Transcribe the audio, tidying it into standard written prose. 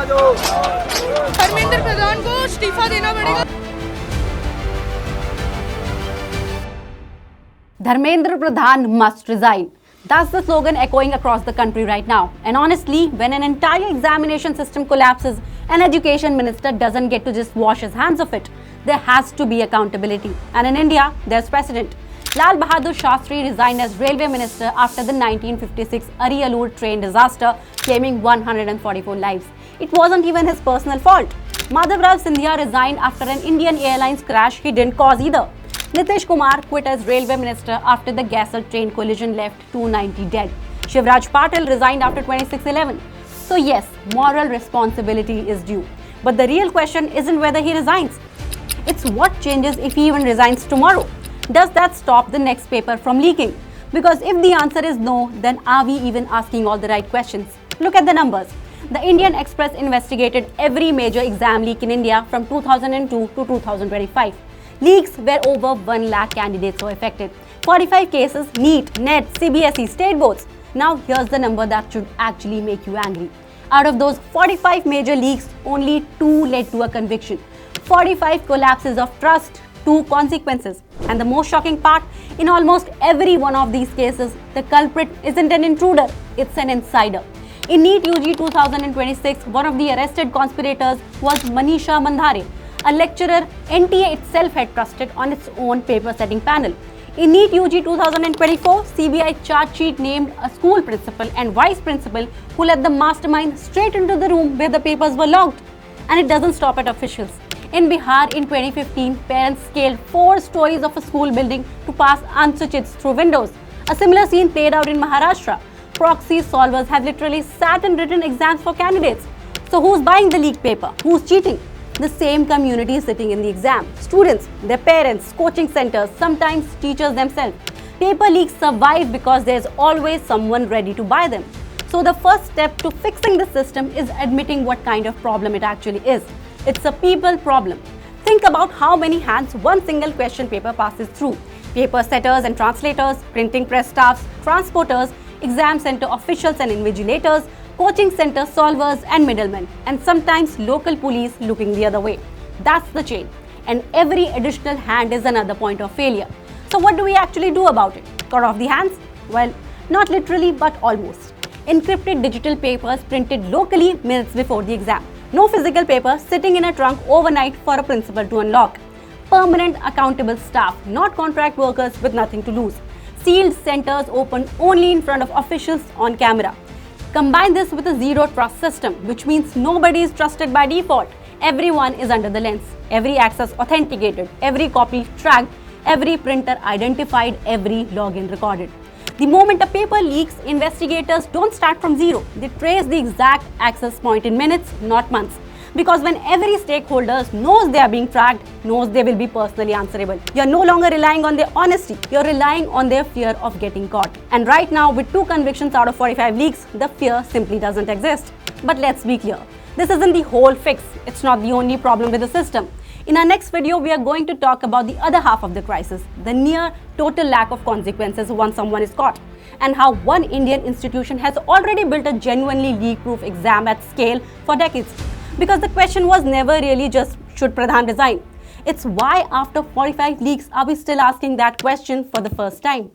धर्मेंद्र प्रधान को इस्तीफा देना पड़ेगा। Dharmendra Pradhan must resign. That's the slogan echoing across the country right now. And honestly, when an entire examination system collapses, an education minister doesn't get to just wash his hands of it. There has to be accountability. And in India, there's precedent. Lal Bahadur Shastri resigned as railway minister after the 1956 Ariyalur train disaster, claiming 144 lives. It wasn't even his personal fault. Madhavraj Sindhia resigned after an Indian Airlines crash he didn't cause either. Nitish Kumar quit as railway minister after the Gassel train collision left 290 dead. Shivraj Patil resigned after 2611. So yes, moral responsibility is due. But the real question isn't whether he resigns. It's what changes if he even resigns tomorrow. Does that stop the next paper from leaking? Because if the answer is no, then are we even asking all the right questions? Look at the numbers. The Indian Express investigated every major exam leak in India from 2002 to 2025. Leaks where over 1 lakh candidates were affected. 45 cases, NEET, NET, CBSE, state boards. Now here's the number that should actually make you angry. Out of those 45 major leaks, only 2 led to a conviction. 45 collapses of trust, 2 consequences. And the most shocking part, in almost every one of these cases, the culprit isn't an intruder, it's an insider. In NEET UG 2026, one of the arrested conspirators was Manisha Mandhare, a lecturer NTA itself had trusted on its own paper setting panel. In NEET UG 2024, CBI charge sheet named a school principal and vice principal who let the mastermind straight into the room where the papers were logged. And it doesn't stop at officials. In Bihar in 2015, parents scaled 4 stories of a school building to pass answer sheets through windows. A similar scene played out in Maharashtra. Proxy solvers have literally sat and written exams for candidates. So who's buying the leaked paper? Who's cheating? The same community sitting in the exam. Students, their parents, coaching centers, sometimes teachers themselves. Paper leaks survive because there's always someone ready to buy them. So the first step to fixing the system is admitting what kind of problem it actually is. It's a people problem. Think about how many hands one single question paper passes through. Paper setters and translators, printing press staffs, transporters, exam center officials and invigilators, coaching center solvers and middlemen, and sometimes local police looking the other way. That's the chain. And every additional hand is another point of failure. So what do we actually do about it? Cut off the hands? Well, not literally, but almost. Encrypted digital papers printed locally minutes before the exam. No physical paper sitting in a trunk overnight for a principal to unlock. Permanent accountable staff, not contract workers with nothing to lose. Sealed centers open only in front of officials on camera. Combine this with a zero trust system, which means nobody is trusted by default. Everyone is under the lens. Every access authenticated, every copy tracked, every printer identified, every login recorded. The moment a paper leaks, investigators don't start from zero. They trace the exact access point in minutes, not months. Because when every stakeholder knows they are being tracked, knows they will be personally answerable. You're no longer relying on their honesty. You're relying on their fear of getting caught. And right now, with 2 convictions out of 45 leaks, the fear simply doesn't exist. But let's be clear. This isn't the whole fix. It's not the only problem with the system. In our next video, we are going to talk about the other half of the crisis, the near total lack of consequences once someone is caught, and how one Indian institution has already built a genuinely leak-proof exam at scale for decades. Because the question was never really just, should Pradhan resign? It's why after 45 leaks are we still asking that question for the first time?